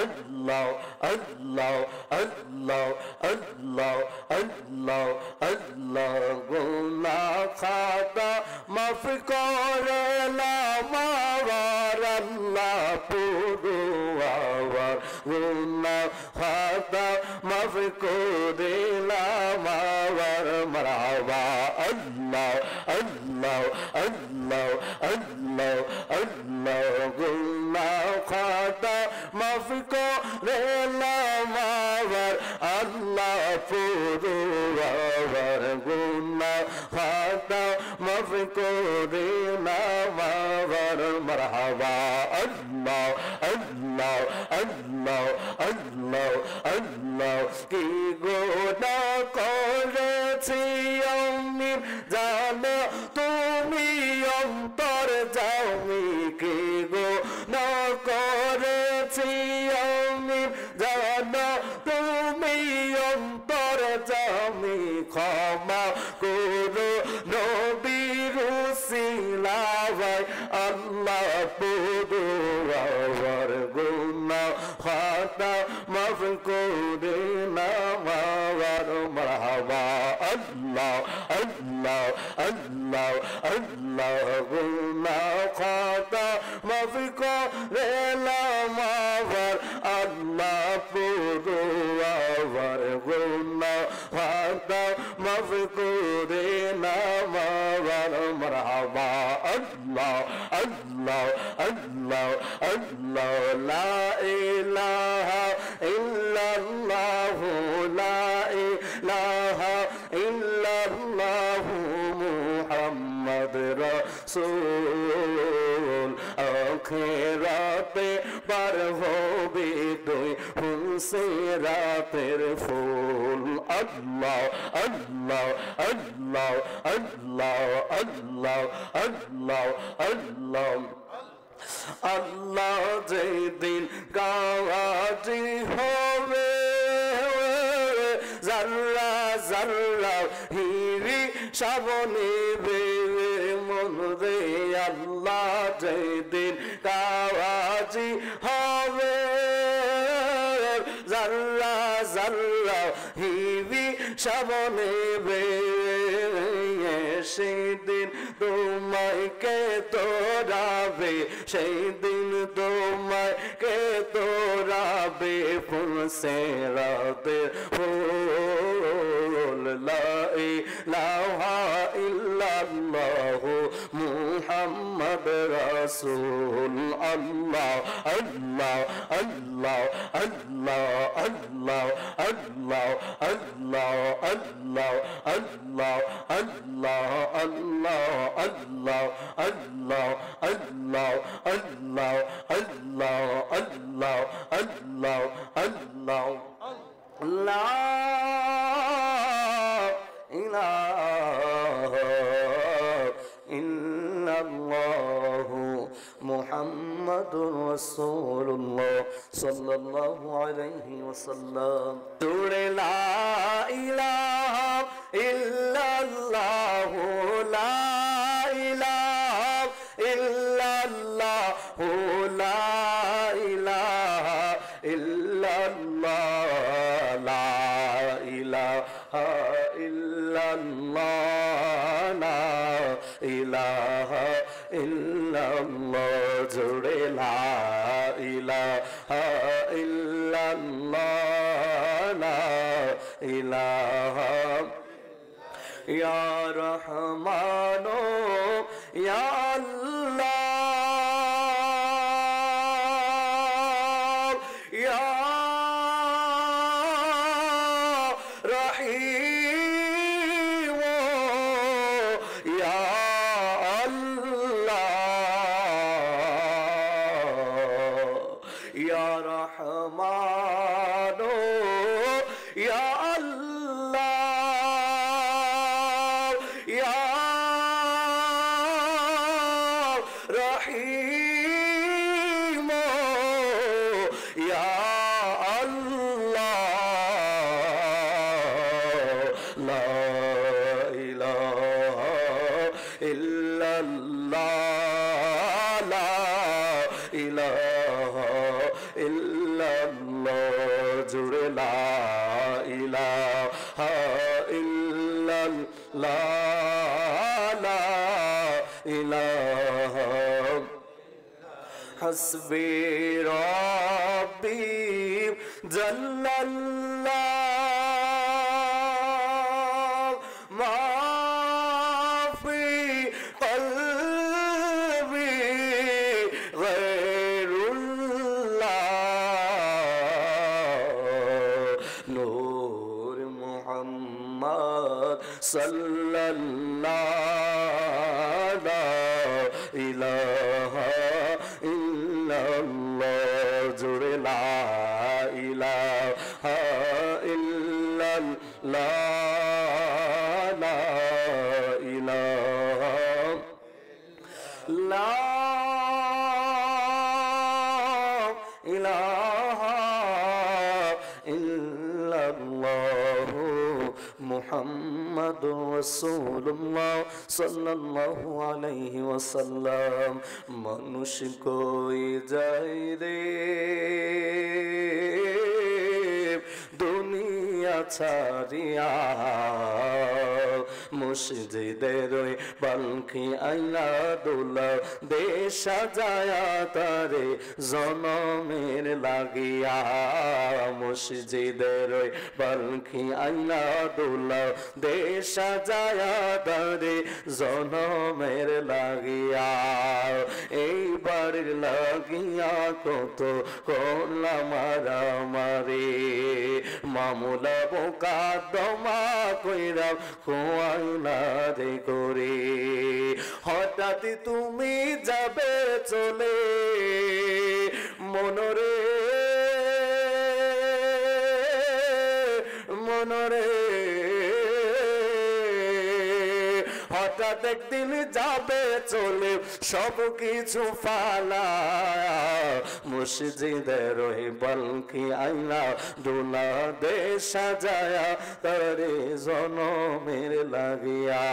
Allah, Allah, Allah, Allah, Allah, Allah, গুনাহ খাতা মাফ করে আমার আল্লাহ পুরো আমার গুনাহ খাতা মাফ করে আমার মারহাবা আল্লাহ আল্লাহ আল্লাহ আল্লাহ আল্লাহ গুনাহ খাতা মাফ করে আমার আল্লাহ পুরো আমার গুনাহ খাতা মাফ করে আমার মারহাবা আল্লাহ আল্লাহ আল্লাহ আল্লাহ আল্লাহ কি গুনাহ করেছি আমি জানো তুমি অন্তর জামি কি গুনাহ করেছি আমি জানো তুমি অন্তর জামি ক্ষমা করো নবীর উসিলায় আল্লাহ পুরো আমার গুনাহ খাতা মাফ করে আমার মারহাবা আল্লাহ আল্লাহ আল্লাহ আল্লাহ গুনাহ খাতা মাফ করে আমার আল্লাহ পুরো আমার গুনাহ খাতা মাফ করে আমার মারহাবা আল্লাহ আল্লাহ আল্লাহ আল্লাহ লা ইলাহা ইল্লাল্লাহ লা ইলাহা ইল্লাল্লাহ মুহাম্মদ রাসূল আখিরাতে পার হবে তুই হুসরাতের ফুল আল্লাহ আল্লাহ আল্লাহ আল্লাহ আল্লাহ আল্লাহ আল্লাহ আল্লাহ যেদিন গাওয়াজি হবে জাররা জাররা হিরি সাবনে বে মন রে আল্লাহ যেদিন গাওয়াজি হবে জাররা জাররা হিরি সাবনে বে সেদিন তোমায় কে তোরাবে সেই দিন তোমায় কে তোরাবে ফুল সেরাতে ফুল লা ইলাহা ইল্লাল্লাহ মুহাম্মদ রাসূল আল্লাহ আল্লাহ আল্লাহ আল্লাহ আল্লাহ আল্লাহ আল্লাহ আল্লাহ আল্লাহ আল্লাহ আল্লাহ আল্লাহ আল্লাহ আল্লাহ আল্লাহ আল্লাহ আল্লাহ আল্লাহ আল্লাহ লা ইলাহা ইল্লাল্লাহু মুহাম্মাদুর রাসূলুল্লাহ সাল্লাল্লাহু আলাইহি ওয়াসাল্লাম তুরে লা ইলাহা ইল্লাল্লাহু লা ইলাহা ইল্লাল্লাহু লা ইলাহা ইল্লাল্লাহ লা ইলাহা ইল্লাল্লাহ লা ইলাহা ইল্লাল্লাহ জুড়ে লা ইলাহা ইল্লাল্লাহ লা ইলাহা ইয়া রহমানো ইয়া আল্লাহ ইয়া রহিম ইয়া আল্লাহ ইয়া রহমানো ইয়া আল্লাহ ইয়া রহিম ইয়া আল্লাহ লা ইলাহা ইল্লাল্লাহ লা ইলাহা ইল্লাল্লাহ ইল্লাল্লাহ জুড়ে লা ইলাহা ইল্লাল্লাহ লা ইলাহা হাসবি রাব্বি জাল্লাল্লাহ মা ফি কলবি গায়রুল্লাহ নূর মুহাম্মদ সাল্লাল্লাহু লা ইলাহা ইল্লাল্লাহ জুড়ে লা ইলাহা ইল্লাল্লাহ লা ইলাহা লা ইলাহা ইল্লাল্লাহ মুহাম্মাদুর রাসূলুল্লাহ সাল্লাল্লাহু আলাইহি ওয়াসাল্লাম মানুষ কই যায় রে দুনিয়া ছাড়িয়া মসজিদের ওই পালকি আইনা দোলা দেশ সাজায়া তারে জনমের লাগিয়া মসজিদের ওই পালকি আইনা দোলা দেশ সাজায়া তারে জনমের লাগিয়া এইবার লাগিয়া কত করলা মারামারি মামুলা বোকা দমা কইরা খোয়াইলা রে করে হঠাৎ তুমি যাবে চলে মনরে মনরে হঠাৎ একদিন যাবে চলে সব কিছু ফালা মসজিদের ওই পালকি আইনা দোলা দেশ সাজায়া তারে জনমের লাগিয়া